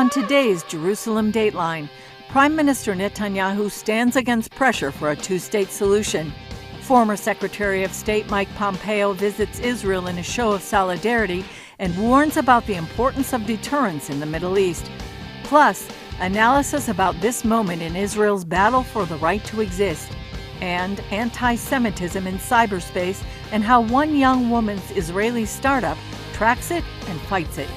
On today's Jerusalem Dateline, Prime Minister Netanyahu stands against pressure for a two-state solution. Former Secretary of State Mike Pompeo visits Israel in a show of solidarity and warns about the importance of deterrence in the Middle East. Plus, analysis about this moment in Israel's battle for the right to exist, and anti-Semitism in cyberspace and how one young woman's Israeli startup tracks it and fights it.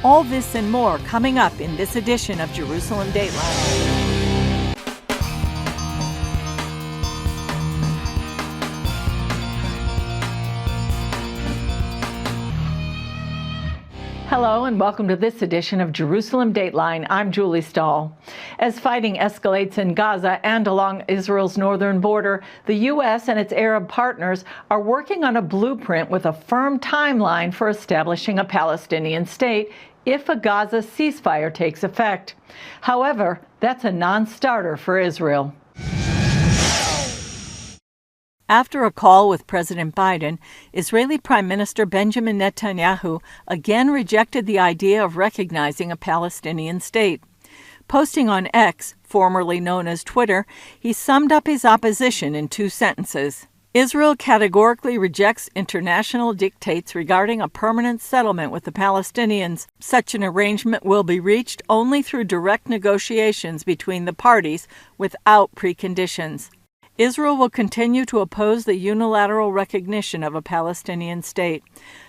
All this and more coming up in this edition of Jerusalem Dateline. Hello and welcome to this edition of Jerusalem Dateline. I'm Julie Stahl. As fighting escalates in Gaza and along Israel's northern border, the U.S. and its Arab partners are working on a blueprint with a firm timeline for establishing a Palestinian state if a Gaza ceasefire takes effect. However, that's a non-starter for Israel. After a call with President Biden, Israeli Prime Minister Benjamin Netanyahu again rejected the idea of recognizing a Palestinian state. Posting on X, formerly known as Twitter, he summed up his opposition in two sentences. Israel categorically rejects international dictates regarding a permanent settlement with the Palestinians. Such an arrangement will be reached only through direct negotiations between the parties without preconditions. Israel will continue to oppose the unilateral recognition of a Palestinian state.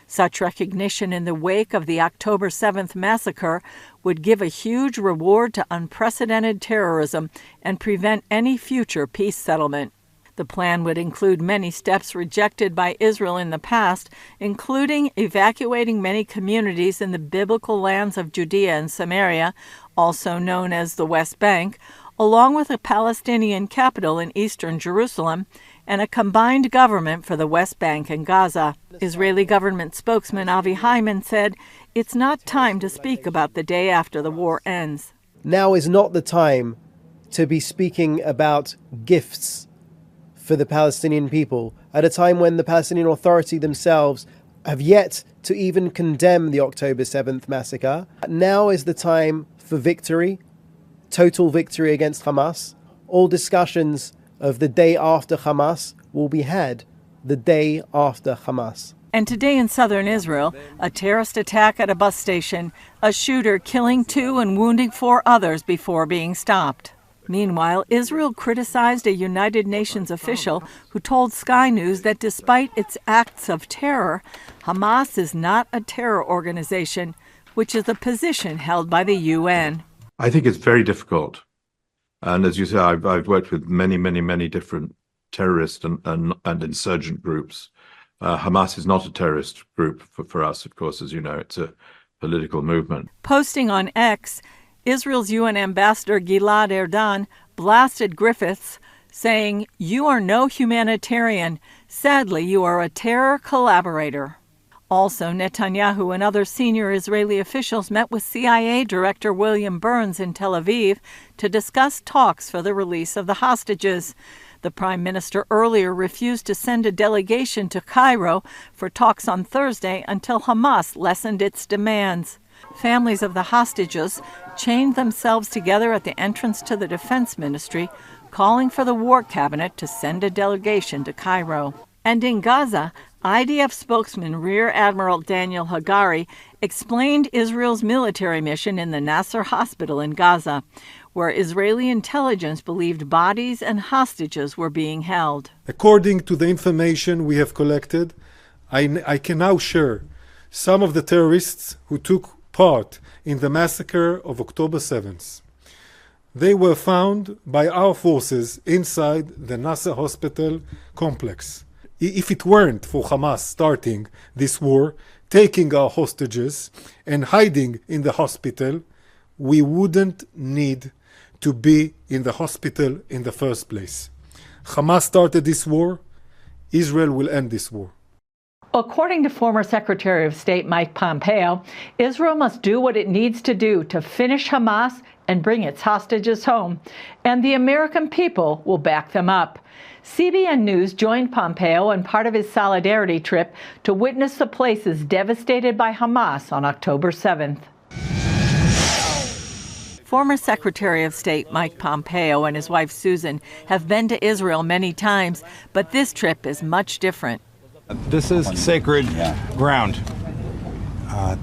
Such recognition in the wake of the October 7th massacre would give a huge reward to unprecedented terrorism and prevent any future peace settlement. The plan would include many steps rejected by Israel in the past, including evacuating many communities in the biblical lands of Judea and Samaria, also known as the West Bank, along with a Palestinian capital in eastern Jerusalem and a combined government for the West Bank and Gaza. Israeli government spokesman Avi Hyman said, "It's not time to speak about the day after the war ends." Now is not the time to be speaking about gifts for the Palestinian people at a time when the Palestinian Authority themselves have yet to even condemn the October 7th massacre. Now is the time for victory. Total victory against Hamas. All discussions of the day after Hamas will be had the day after Hamas. And today in southern Israel, a terrorist attack at a bus station, a shooter killing 2 and wounding 4 others before being stopped. Meanwhile, Israel criticized a United Nations official who told Sky News that despite its acts of terror, Hamas is not a terror organization, which is a position held by the UN. I think it's very difficult. And as you say, I've worked with many different terrorist and insurgent groups. Hamas is not a terrorist group for us, of course, as you know. It's a political movement. Posting on X, Israel's UN ambassador Gilad Erdan blasted Griffiths, saying, "You are no humanitarian. Sadly, you are a terror collaborator." Also, Netanyahu and other senior Israeli officials met with CIA Director William Burns in Tel Aviv to discuss talks for the release of the hostages. The Prime Minister earlier refused to send a delegation to Cairo for talks on Thursday until Hamas lessened its demands. Families of the hostages chained themselves together at the entrance to the Defense Ministry, calling for the War Cabinet to send a delegation to Cairo. And in Gaza, IDF spokesman Rear Admiral Daniel Hagari explained Israel's military mission in the Nasser hospital in Gaza, where Israeli intelligence believed bodies and hostages were being held. According to the information we have collected, I can now share some of the terrorists who took part in the massacre of October 7th. They were found by our forces inside the Nasser hospital complex. If it weren't for Hamas starting this war, taking our hostages and hiding in the hospital, we wouldn't need to be in the hospital in the first place. Hamas started this war. Israel will end this war. According to former Secretary of State Mike Pompeo, Israel must do what it needs to do to finish Hamas and bring its hostages home, and the American people will back them up. CBN News joined Pompeo on part of his solidarity trip to witness the places devastated by Hamas on October 7th. Former Secretary of State Mike Pompeo and his wife Susan have been to Israel many times, but this trip is much different. This is sacred ground.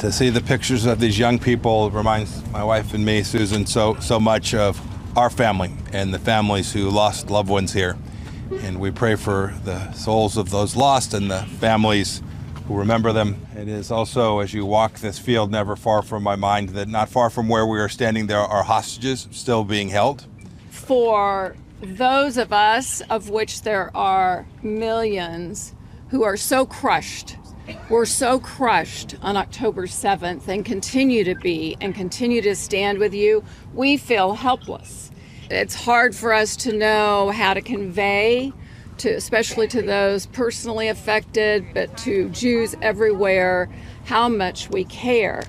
To see the pictures of these young people reminds my wife and me, Susan, so much of our family and the families who lost loved ones here. And we pray for the souls of those lost and the families who remember them. It is also, as you walk this field, never far from my mind that not far from where we are standing there are hostages still being held. For those of us, of which there are millions, who are so crushed, were so crushed on October 7th and continue to be and continue to stand with you, we feel helpless. It's hard for us to know how to convey especially to those personally affected, but to Jews everywhere, how much we care.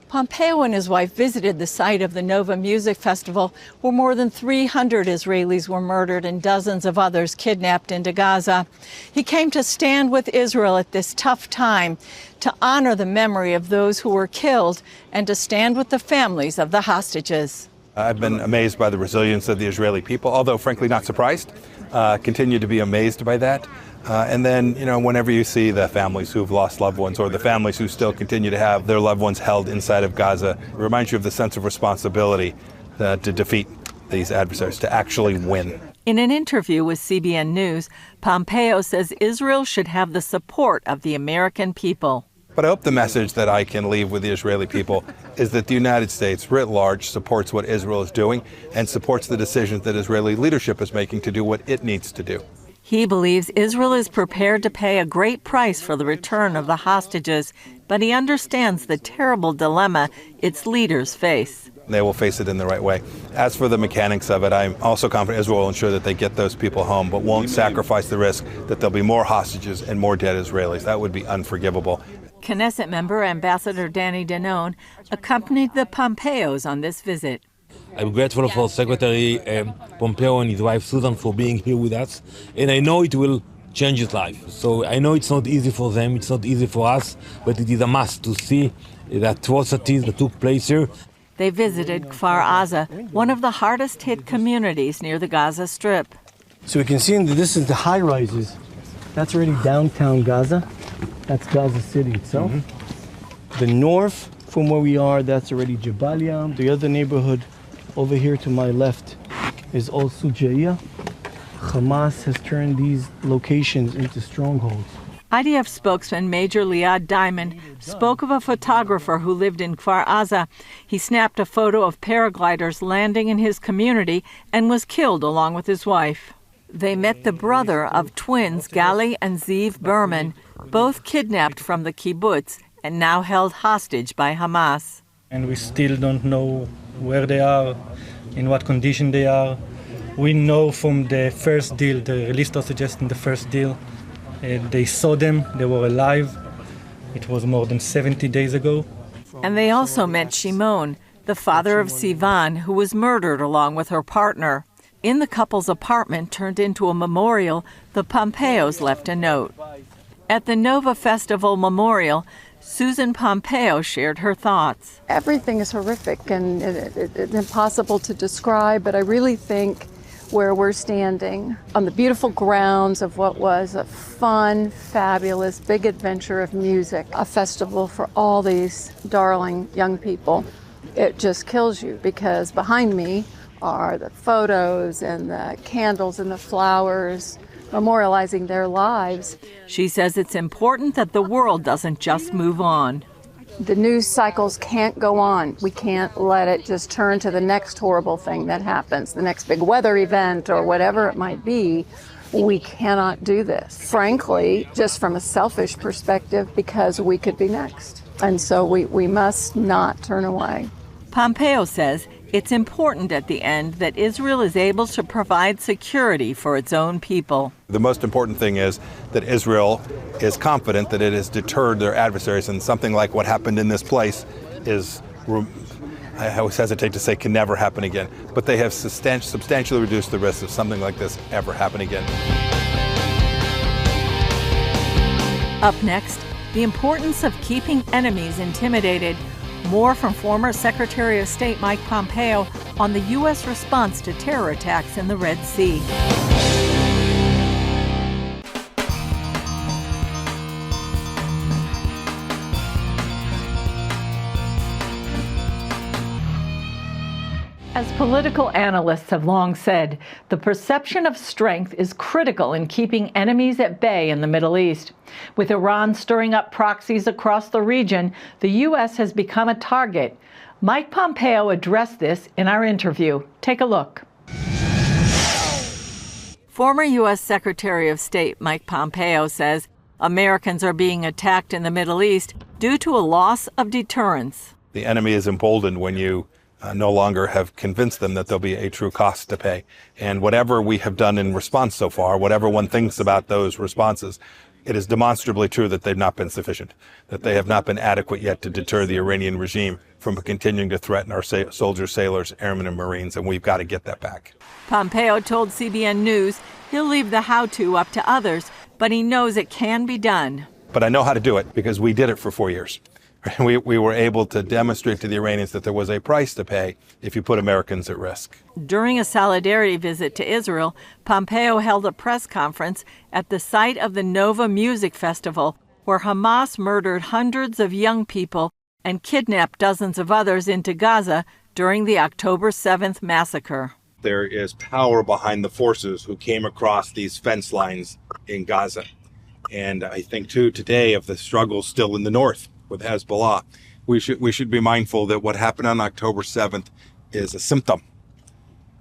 Pompeo and his wife visited the site of the Nova Music Festival, where more than 300 Israelis were murdered and dozens of others kidnapped into Gaza. He came to stand with Israel at this tough time, to honor the memory of those who were killed, and to stand with the families of the hostages. I've been amazed by the resilience of the Israeli people, although frankly not surprised. Continue to be amazed by that. And then, whenever you see the families who've lost loved ones or the families who still continue to have their loved ones held inside of Gaza, it reminds you of the sense of responsibility to defeat these adversaries, to actually win. In an interview with CBN News, Pompeo says Israel should have the support of the American people. But I hope the message that I can leave with the Israeli people is that the United States, writ large, supports what Israel is doing and supports the decisions that Israeli leadership is making to do what it needs to do. He believes Israel is prepared to pay a great price for the return of the hostages, but he understands the terrible dilemma its leaders face. They will face it in the right way. As for the mechanics of it, I'm also confident Israel will ensure that they get those people home, but won't sacrifice the risk that there'll be more hostages and more dead Israelis. That would be unforgivable. Knesset member Ambassador Danny Danone accompanied the Pompeos on this visit. I'm grateful for Secretary Pompeo and his wife Susan for being here with us, and I know it will change his life. So I know it's not easy for them, it's not easy for us, but it is a must to see the atrocities that took place here. They visited Kfar Aza, one of the hardest hit communities near the Gaza Strip. So we can see that this is the high-rises. That's already downtown Gaza. That's Gaza City itself. The north from where we are, that's already Jabalia. The other neighborhood over here to my left is Al Sujaiya. Hamas has turned these locations into strongholds. IDF spokesman Major Liad Diamond spoke of a photographer who lived in Kfar Aza. He snapped a photo of paragliders landing in his community and was killed along with his wife. They met the brother of twins Gali and Ziv Berman, both kidnapped from the kibbutz and now held hostage by Hamas. And we still don't know where they are, in what condition they are. We know from the first deal, the release hostages in the first deal, they saw them, they were alive. It was more than 70 days ago. And they also met Shimon, the father of Sivan, who was murdered along with her partner. In the couple's apartment turned into a memorial, the Pompeos left a note. At the Nova Festival Memorial, Susan Pompeo shared her thoughts. Everything is horrific and it's impossible to describe, but I really think where we're standing on the beautiful grounds of what was a fun, fabulous, big adventure of music, a festival for all these darling young people, it just kills you because behind me are the photos and the candles and the flowers memorializing their lives. She says it's important that the world doesn't just move on. The news cycles can't go on. We can't let it just turn to the next horrible thing that happens, the next big weather event or whatever it might be. We cannot do this. Frankly, just from a selfish perspective, because we could be next. And so we must not turn away. Pompeo says it's important at the end that Israel is able to provide security for its own people. The most important thing is that Israel is confident that it has deterred their adversaries, and something like what happened in this place is, I always hesitate to say can never happen again, but they have substantially reduced the risk of something like this ever happening again. Up next, the importance of keeping enemies intimidated. More from former Secretary of State Mike Pompeo on the U.S. response to terror attacks in the Red Sea. As political analysts have long said, the perception of strength is critical in keeping enemies at bay in the Middle East. With Iran stirring up proxies across the region, the U.S. has become a target. Mike Pompeo addressed this in our interview. Take a look. Former U.S. Secretary of State Mike Pompeo says Americans are being attacked in the Middle East due to a loss of deterrence. The enemy is emboldened when you no longer have convinced them that there'll be a true cost to pay. And whatever we have done in response so far, whatever one thinks about those responses, it is demonstrably true that they've not been sufficient, that they have not been adequate yet to deter the Iranian regime from continuing to threaten our soldiers, sailors, airmen, and Marines, and we've got to get that back. Pompeo told CBN News he'll leave the how-to up to others, but he knows it can be done. But I know how to do it because we did it for 4 years. We were able to demonstrate to the Iranians that there was a price to pay if you put Americans at risk. During a solidarity visit to Israel, Pompeo held a press conference at the site of the Nova Music Festival, where Hamas murdered hundreds of young people and kidnapped dozens of others into Gaza during the October 7th massacre. There is power behind the forces who came across these fence lines in Gaza. And I think, too, today of the struggle still in the north with Hezbollah. We should be mindful that what happened on October 7th is a symptom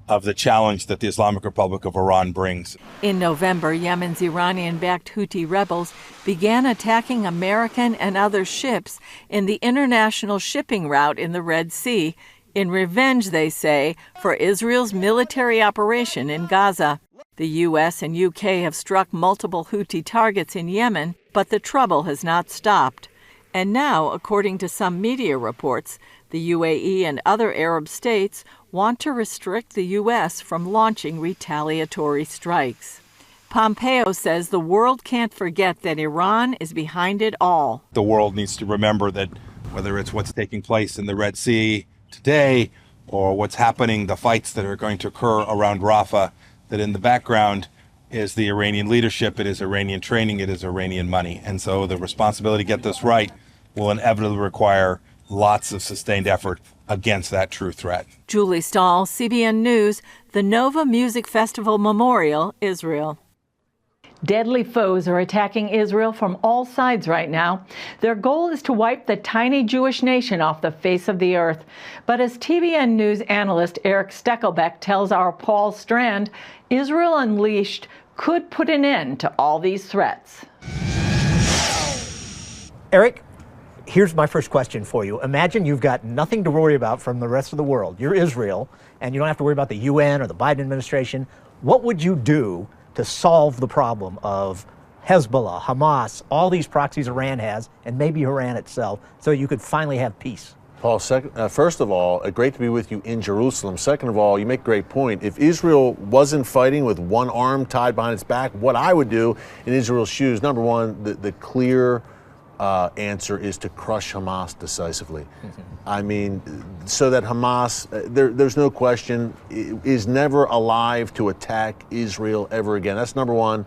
of the challenge that the Islamic Republic of Iran brings. In November, Yemen's Iranian-backed Houthi rebels began attacking American and other ships in the international shipping route in the Red Sea, in revenge, they say, for Israel's military operation in Gaza. The U.S. and U.K. have struck multiple Houthi targets in Yemen, but the trouble has not stopped. And now, according to some media reports, the UAE and other Arab states want to restrict the U.S. from launching retaliatory strikes. Pompeo says the world can't forget that Iran is behind it all. The world needs to remember that whether it's what's taking place in the Red Sea today or what's happening, the fights that are going to occur around Rafah, that in the background is the Iranian leadership, it is Iranian training, it is Iranian money. And so the responsibility to get this right will inevitably require lots of sustained effort against that true threat. Julie Stahl, CBN News, the Nova Music Festival Memorial, Israel. Deadly foes are attacking Israel from all sides right now. Their goal is to wipe the tiny Jewish nation off the face of the earth. But as TBN News analyst Eric Steckelbeck tells our Paul Strand, Israel Unleashed could put an end to all these threats. Eric, here's my first question for you. Imagine you've got nothing to worry about from the rest of the world. You're Israel, and you don't have to worry about the UN or the Biden administration. What would you do to solve the problem of Hezbollah, Hamas, all these proxies Iran has, and maybe Iran itself, so you could finally have peace? Paul, first of all, great to be with you in Jerusalem. Second of all, you make a great point. If Israel wasn't fighting with one arm tied behind its back, what I would do in Israel's shoes, number one, the clear answer is to crush Hamas decisively. I mean, so that Hamas, there's no question, is never alive to attack Israel ever again. That's number one.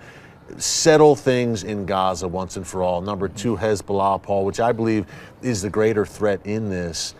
Settle things in Gaza once and for all. Number two, Hezbollah, Paul, which I believe is the greater threat in this.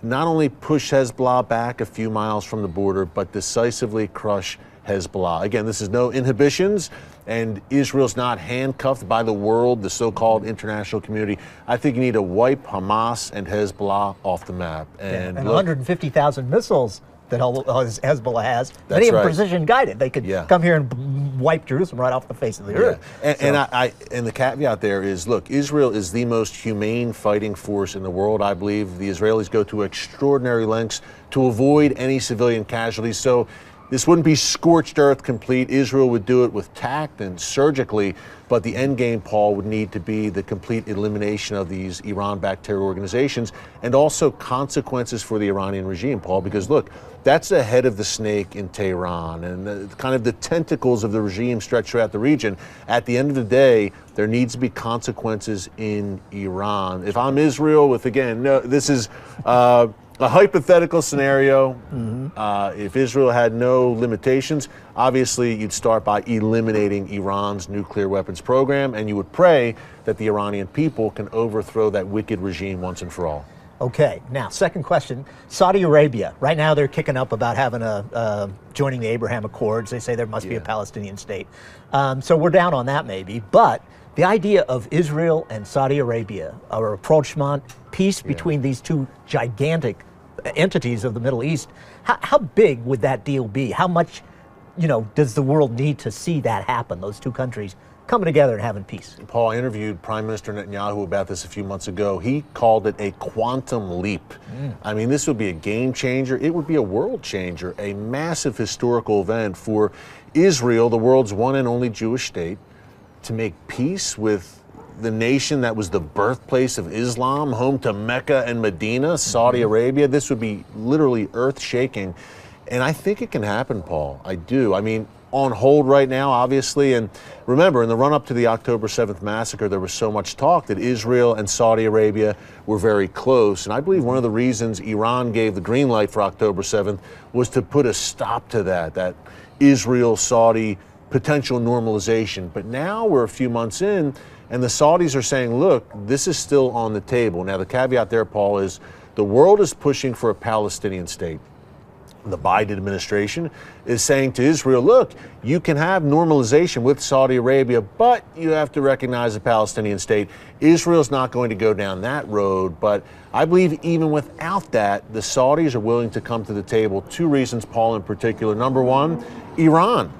Not only push Hezbollah back a few miles from the border, but decisively crush Hezbollah. Again, this is no inhibitions, and Israel's not handcuffed by the world, the so-called international community. I think you need to wipe Hamas and Hezbollah off the map. And 150,000 missiles that Hezbollah has, many of them precision guided. They could come here and wipe Jerusalem right off the face of the earth. And the caveat there is, look, Israel is the most humane fighting force in the world, I believe. The Israelis go to extraordinary lengths to avoid any civilian casualties. So This wouldn't be scorched earth complete. Israel would do it with tact and surgically, but the end game, Paul, would need to be the complete elimination of these Iran-backed terror organizations and also consequences for the Iranian regime, Paul, because look, that's the head of the snake in Tehran and kind of the tentacles of the regime stretch throughout the region. At the end of the day, there needs to be consequences in Iran. If I'm Israel with, again, no, this is a hypothetical scenario. If Israel had no limitations, obviously you'd start by eliminating Iran's nuclear weapons program, and you would pray that the Iranian people can overthrow that wicked regime once and for all. Okay, now second question. Saudi Arabia, right now they're kicking up about having joining the Abraham Accords. They say there must be a Palestinian state. So we're down on that maybe, but the idea of Israel and Saudi Arabia, or rapprochement, peace between these two gigantic entities of the Middle East, how big would that deal be? How much, does the world need to see that happen, those two countries coming together and having peace? Paul, I interviewed Prime Minister Netanyahu about this a few months ago. He called it a quantum leap. I mean, this would be a game changer. It would be a world changer, a massive historical event for Israel, the world's one and only Jewish state, to make peace with the nation that was the birthplace of Islam, home to Mecca and Medina, Saudi Arabia. This would be literally earth-shaking. And I think it can happen, Paul. I do. I mean, on hold right now, obviously. And remember, in the run-up to the October 7th massacre, there was so much talk that Israel and Saudi Arabia were very close. And I believe one of the reasons Iran gave the green light for October 7th was to put a stop to that Israel-Saudi potential normalization. But now we're a few months in, and the Saudis are saying, look, this is still on the table. Now, the caveat there, Paul, is the world is pushing for a Palestinian state. The Biden administration is saying to Israel, look, you can have normalization with Saudi Arabia, but you have to recognize a Palestinian state. Israel's not going to go down that road, but I believe even without that, the Saudis are willing to come to the table. Two reasons, Paul, in particular. Number one, Iran.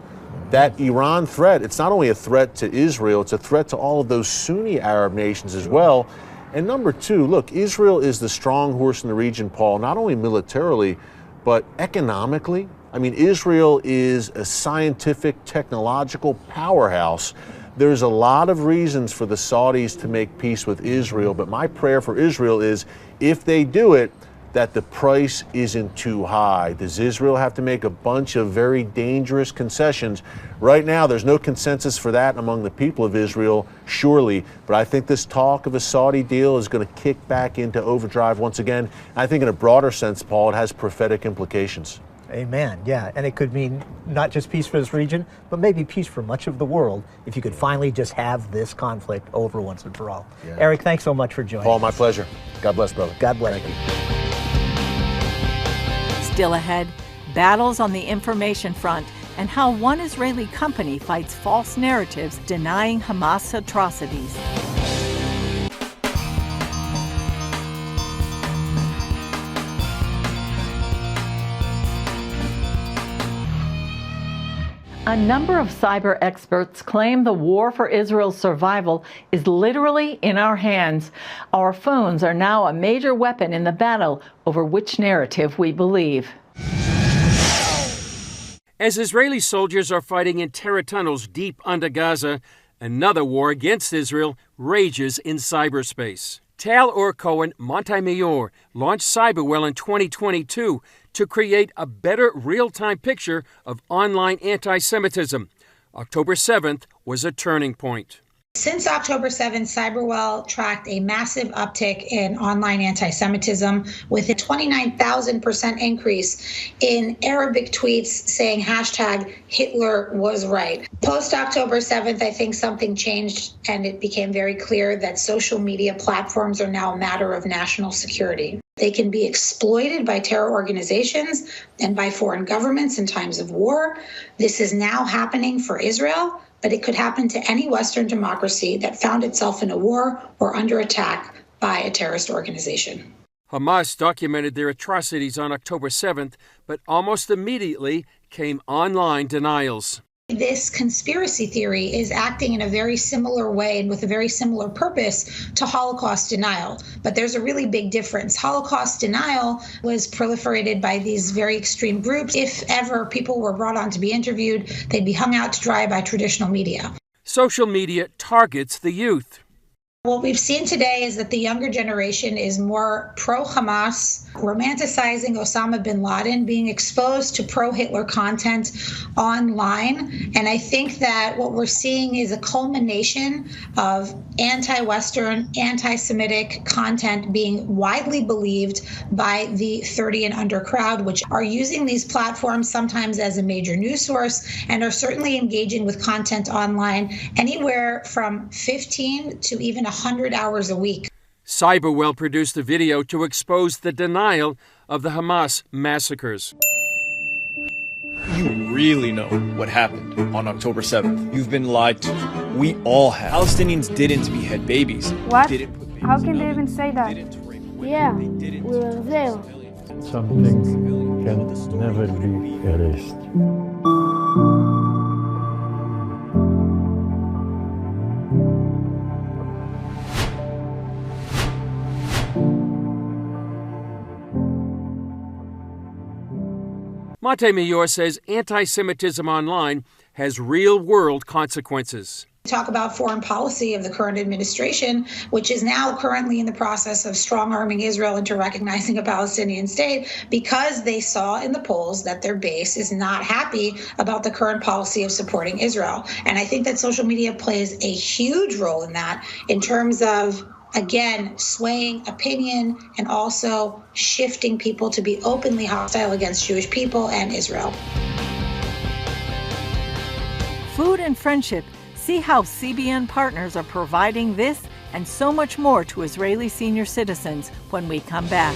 That Iran threat, it's not only a threat to Israel, it's a threat to all of those Sunni Arab nations as well. And number two, look, Israel is the strong horse in the region, Paul, not only militarily, but economically. I mean, Israel is a scientific, technological powerhouse. There's a lot of reasons for the Saudis to make peace with Israel, but my prayer for Israel is, if they do it, that the price isn't too high. Does Israel have to make a bunch of very dangerous concessions? Right now, there's no consensus for that among the people of Israel, surely. But I think this talk of a Saudi deal is going to kick back into overdrive once again. I think in a broader sense, Paul, it has prophetic implications. Amen. Yeah, and it could mean not just peace for this region, but maybe peace for much of the world if you could finally just have this conflict over once and for all. Yeah. Eric, thanks so much for joining Paul, my pleasure. God bless, brother. God bless. Thank you. Still ahead, battles on the information front and how one Israeli company fights false narratives denying Hamas atrocities. A number of cyber experts claim the war for Israel's survival is literally in our hands. Our phones are now a major weapon in the battle over which narrative we believe. As Israeli soldiers are fighting in terror tunnels deep under Gaza, another war against Israel rages in cyberspace. Tal Or-Cohen Montemayor launched Cyberwell in 2022 to create a better real-time picture of online anti-Semitism. October 7th was a turning point. Since October 7th, Cyberwell tracked a massive uptick in online anti-Semitism with a 29,000% increase in Arabic tweets saying hashtag Hitler was right. Post October 7th, I think something changed and it became very clear that social media platforms are now a matter of national security. They can be exploited by terror organizations and by foreign governments in times of war. This is now happening for Israel, but it could happen to any Western democracy that found itself in a war or under attack by a terrorist organization. Hamas documented their atrocities on October 7th, but almost immediately came online denials. This conspiracy theory is acting in a very similar way and with a very similar purpose to Holocaust denial. But there's a really big difference. Holocaust denial was proliferated by these very extreme groups. If ever people were brought on to be interviewed, they'd be hung out to dry by traditional media. Social media targets the youth. What we've seen today is that the younger generation is more pro-Hamas, romanticizing Osama bin Laden, being exposed to pro-Hitler content online. And I think that what we're seeing is a culmination of anti-Western, anti-Semitic content being widely believed by the 30 and under crowd, which are using these platforms sometimes as a major news source and are certainly engaging with content online anywhere from 15 to even 100 hours a week. Cyberwell produced a video to expose the denial of the Hamas massacres. You really know what happened on October 7th. You've been lied to. We all have. Palestinians didn't behead babies. What? How can they even say that? Yeah, we were there. Something can never be erased. Montemayor says anti-Semitism online has real-world consequences. Talk about foreign policy of the current administration, which is now currently in the process of strong-arming Israel into recognizing a Palestinian state because they saw in the polls that their base is not happy about the current policy of supporting Israel. And I think that social media plays a huge role in that in terms of, again, swaying opinion and also shifting people to be openly hostile against Jewish people and Israel. Food and friendship. See how CBN partners are providing this and so much more to Israeli senior citizens when we come back.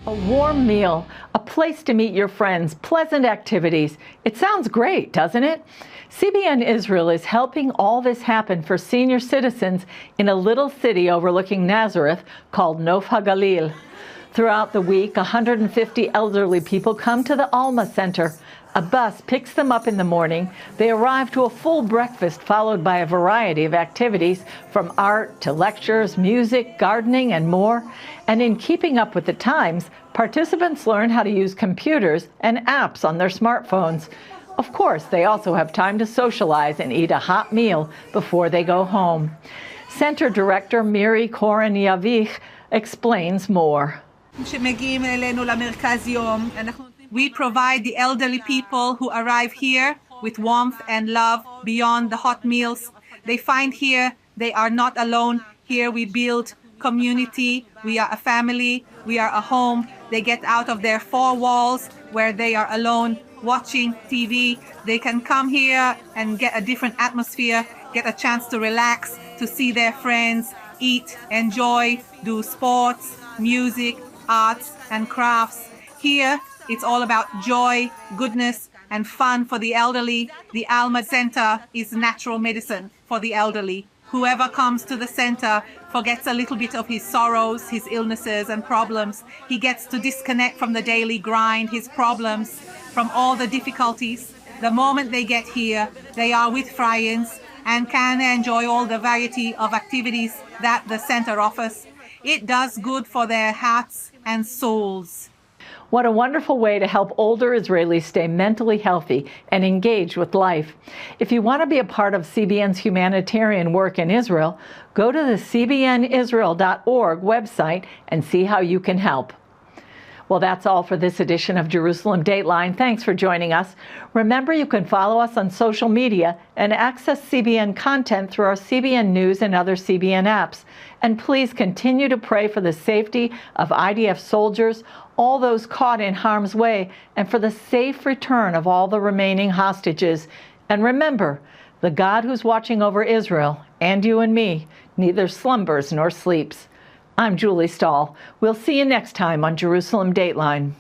A warm meal, a place to meet your friends, pleasant activities. It sounds great, doesn't it? CBN Israel is helping all this happen for senior citizens in a little city overlooking Nazareth called Nof HaGalil. Throughout the week, 150 elderly people come to the Alma Center. A bus picks them up in the morning. They arrive to a full breakfast followed by a variety of activities from art to lectures, music, gardening, and more. And in keeping up with the times, participants learn how to use computers and apps on their smartphones. Of course, they also have time to socialize and eat a hot meal before they go home. Center Director Miri Koren-Yavich explains more. We provide the elderly people who arrive here with warmth and love beyond the hot meals. They find here they are not alone. Here we build community. We are a family. We are a home. They get out of their four walls where they are alone watching TV. They can come here and get a different atmosphere, get a chance to relax, to see their friends, eat, enjoy, do sports, music, arts, and crafts. Here, it's all about joy, goodness, and fun for the elderly. The Alma Center is natural medicine for the elderly. Whoever comes to the center forgets a little bit of his sorrows, his illnesses, and problems. He gets to disconnect from the daily grind, his problems, from all the difficulties. The moment they get here, they are with friends and can enjoy all the variety of activities that the center offers. It does good for their hearts and souls. What a wonderful way to help older Israelis stay mentally healthy and engaged with life. If you want to be a part of CBN's humanitarian work in Israel, go to the cbnisrael.org website and see how you can help. Well, that's all for this edition of Jerusalem Dateline. Thanks for joining us. Remember, you can follow us on social media and access CBN content through our CBN News and other CBN apps. And please continue to pray for the safety of IDF soldiers, all those caught in harm's way, and for the safe return of all the remaining hostages. And remember, the God who's watching over Israel, and you and me, neither slumbers nor sleeps. I'm Julie Stahl. We'll see you next time on Jerusalem Dateline.